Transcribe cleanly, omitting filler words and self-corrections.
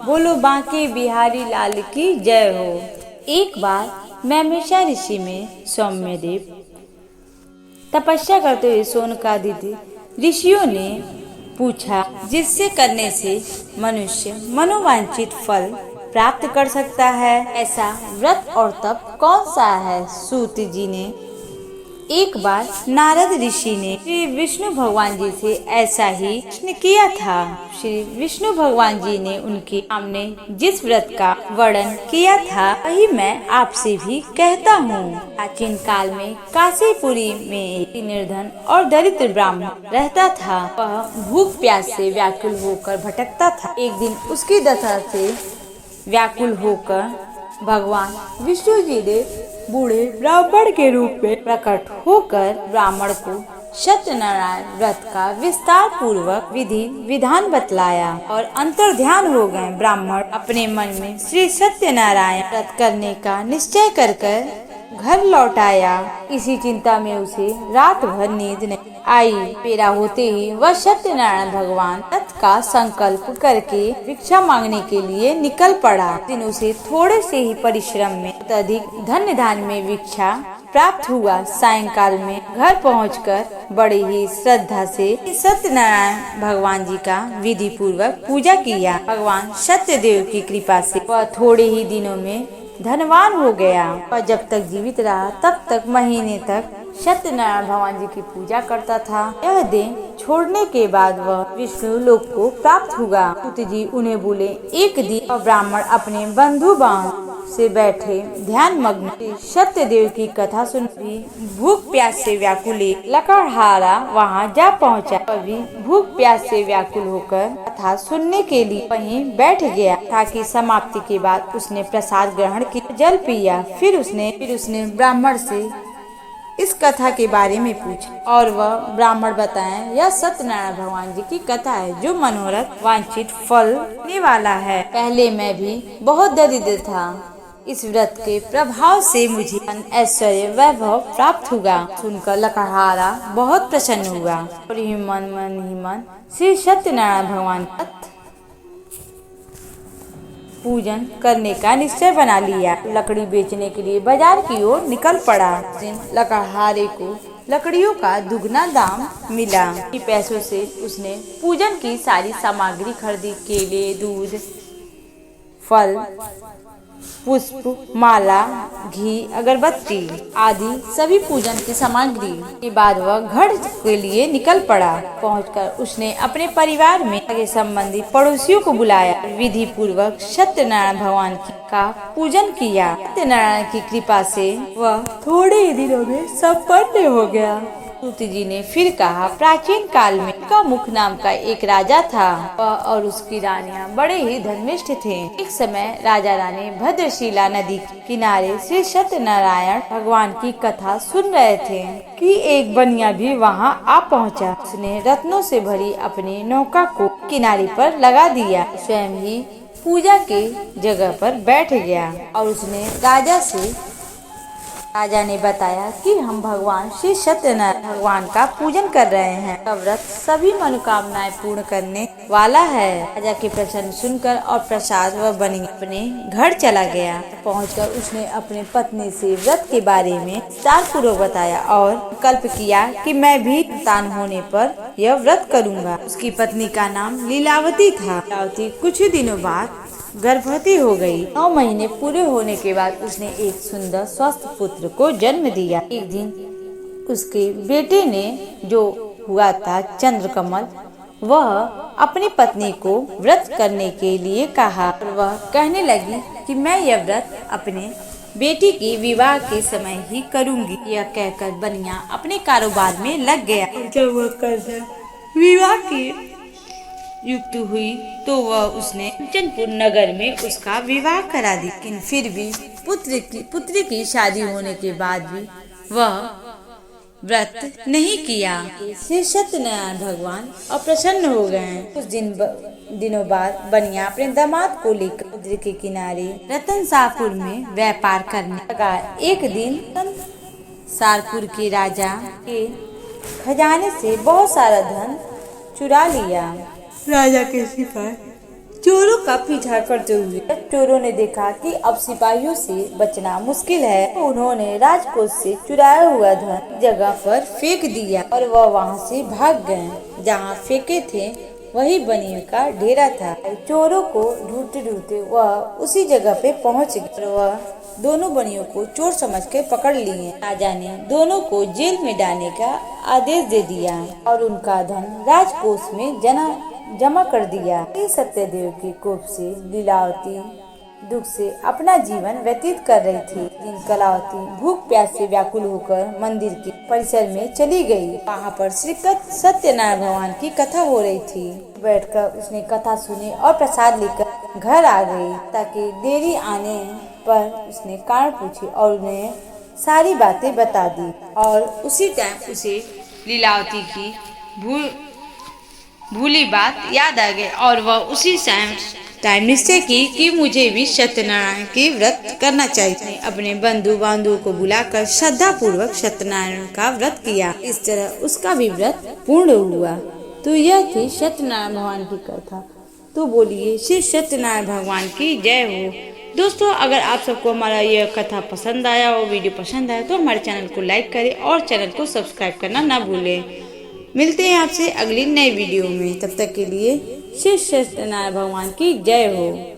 बोलो बांके बिहारी लाल की जय हो। एक बार नैमिषा ऋषि में सौम्य देव तपस्या करते हुए शौनकादिक ऋषियों ने पूछा, जिससे करने से मनुष्य मनोवांछित फल प्राप्त कर सकता है, ऐसा व्रत और तप कौन सा है। सूत जी ने एक बार नारद ऋषि ने श्री विष्णु भगवान जी से ऐसा ही प्रश्न किया था। श्री विष्णु भगवान जी ने उनके सामने जिस व्रत का वर्णन किया था वही मैं आपसे भी कहता हूँ। प्राचीन काल में काशीपुरी में एक निर्धन और दरिद्र ब्राह्मण रहता था। वह भूख प्यास से व्याकुल होकर भटकता था। एक दिन उसकी दशा से व्याकुल होकर भगवान विष्णु जी ने बूढ़े ब्राह्मण के रूप में प्रकट होकर ब्राह्मण को सत्यनारायण व्रत का विस्तार पूर्वक विधि विधान बतलाया और अंतर्ध्यान हो गए। ब्राह्मण अपने मन में श्री सत्यनारायण व्रत करने का निश्चय कर घर लौट आया। इसी चिंता में उसे रात भर नींद नहीं आई। बेरा होते ही वह सत्यनारायण भगवान व्रत का संकल्प करके भिक्षा मांगने के लिए निकल पड़ा। दिन उसे थोड़े से ही परिश्रम में अधिक धन्य धान्य में भिक्षा प्राप्त हुआ। सायंकाल में घर पहुंचकर बड़ी ही श्रद्धा से सत्यनारायण भगवान जी का विधि पूर्वक पूजा किया। भगवान सत्यदेव की कृपा से वह थोड़े ही दिनों में धनवान हो गया और जब तक जीवित रहा तब तक महीने तक सत्यनारायण भगवान जी की पूजा करता था। यह दिन छोड़ने के बाद वह विष्णु लोक को प्राप्त हुआ। सूत जी उन्हें बोले, एक दिन ब्राह्मण अपने बंधु बांध से बैठे ध्यान मग्न सत्यदेव की कथा सुन भी भूख प्यास से व्याकुल लकड़हारा वहां जा पहुंचा। अभी भूख प्यास से व्याकुल होकर कथा सुनने के लिए वहीं बैठ गया। ताकि समाप्ति के बाद उसने प्रसाद ग्रहण किया, जल पिया। फिर उसने ब्राह्मण से इस कथा के बारे में पूछा और वह ब्राह्मण बताए, यह सत्यनारायण भगवान जी की कथा है जो मनोरथ वांछित फल देने वाला है। पहले मैं भी बहुत दरिद्र था। इस व्रत के प्रभाव से मुझे ऐश्वर्य वैभव प्राप्त हुआ। सुनकर लकड़हारा बहुत प्रसन्न हुआ और मन श्री सत्यनारायण भगवान का पूजन करने का निश्चय बना लिया। लकड़ी बेचने के लिए बाजार की ओर निकल पड़ा। लकड़हारे को लकड़ियों का दुगना दाम मिला। पैसों से उसने पूजन की सारी सामग्री खरीदी। केले, दूध, फल, पुष्प, माला, घी, अगरबत्ती आदि सभी पूजन की सामग्री के बाद वह घर के लिए निकल पड़ा। पहुंचकर उसने अपने परिवार में आगे संबंधी पड़ोसियों को बुलाया। विधि पूर्वक सत्यनारायण भगवान का पूजन किया। सत्यनारायण की कृपा से वह थोड़े ही दिनों में संपन्न हो गया। सूत जी ने फिर कहा, प्राचीन काल में का मुख नाम का एक राजा था। वह और उसकी रानियां बड़े ही धर्मिष्ठ थे। एक समय राजा रानी भद्रशिला नदी के किनारे श्री सत्यनारायण भगवान की कथा सुन रहे थे कि एक बनिया भी वहां आ पहुंचा। उसने रत्नों से भरी अपनी नौका को किनारे पर लगा दिया। स्वयं ही पूजा के जगह पर बैठ गया और उसने राजा ने बताया कि हम भगवान श्री सत्यनारायण भगवान का पूजन कर रहे हैं। यह व्रत सभी मनोकामनाएं पूर्ण करने वाला है। राजा के प्रश्न सुनकर और प्रसाद व बनी अपने घर चला गया। पहुंचकर उसने अपनी पत्नी से व्रत के बारे में विस्तारपूर्वक बताया और संकल्प किया कि मैं भी संतान होने पर यह व्रत करूँगा। उसकी पत्नी का नाम लीलावती था। लीलावती कुछ ही दिनों बाद गर्भवती हो गई। 9 महीने पूरे होने के बाद उसने एक सुंदर स्वस्थ पुत्र को जन्म दिया। एक दिन उसके बेटे ने जो हुआ था चंद्रकमल, वह अपनी पत्नी को व्रत करने के लिए कहा। वह कहने लगी कि मैं यह व्रत अपने बेटी की विवाह के समय ही करूंगी। यह कहकर बनिया अपने कारोबार में लग गया। जब वह कन्या विवाह की युक्त हुई तो वह उसने कंचनपुर नगर में उसका विवाह करा दी। लेकिन फिर भी पुत्री की शादी होने के बाद भी वह व्रत नहीं किया। श्री सत्यनारायण भगवान अप्रसन्न हो गए। कुछ दिनों बाद बनिया अपने दामाद को लेकर समुद्र के किनारे रतनसापुर में व्यापार करने लगा। एक दिन सारपुर के राजा के खजाने से बहुत सारा धन चुरा लिया। राजा के सिपाही चोरों का पीछा करते हुए जब चोरों ने देखा कि अब सिपाहियों से बचना मुश्किल है, तो उन्होंने राजकोष से चुराया हुआ धन जगह पर फेंक दिया और वह वहां से भाग गए। जहां फेंके थे वही बनियों का डेरा था। चोरों को ढूंढते ढूंढते वह उसी जगह पे पहुंच गए और वह दोनों बनियों को चोर समझ के पकड़ लिए। राजा ने दोनों को जेल में डालने का आदेश दे दिया और उनका धन राजकोष में जमा कर दिया। सत्यदेव के कोप से लीलावती दुख से अपना जीवन व्यतीत कर रही थी। दिन कलावती भूख प्यास से व्याकुल होकर मंदिर के परिसर में चली गई। वहाँ पर श्री सत्यनारायण भगवान की कथा हो रही थी। बैठकर उसने कथा सुनी और प्रसाद लेकर घर आ गई। ताकि देरी आने पर उसने कारण पूछी और उन्हें सारी बातें बता दी और उसी टाइम उसे लीलावती की भूली बात याद आ गई और वह उसी टाइम निश्चय की कि मुझे भी सत्यनारायण की व्रत करना चाहिए। अपने बंधु बांधवों को बुलाकर श्रद्धा पूर्वक सत्यनारायण का व्रत किया। इस तरह उसका भी व्रत पूर्ण हुआ। तो यह थी सत्यनारायण भगवान की कथा। तो बोलिए श्री सत्यनारायण भगवान की जय हो। दोस्तों, अगर आप सबको हमारा यह कथा पसंद आया हो, वीडियो पसंद आया, तो हमारे चैनल को लाइक करें और चैनल को सब्सक्राइब करना ना भूलें। मिलते हैं आपसे अगली नई वीडियो में। तब तक के लिए श्री सत्यनारायण भगवान की जय हो।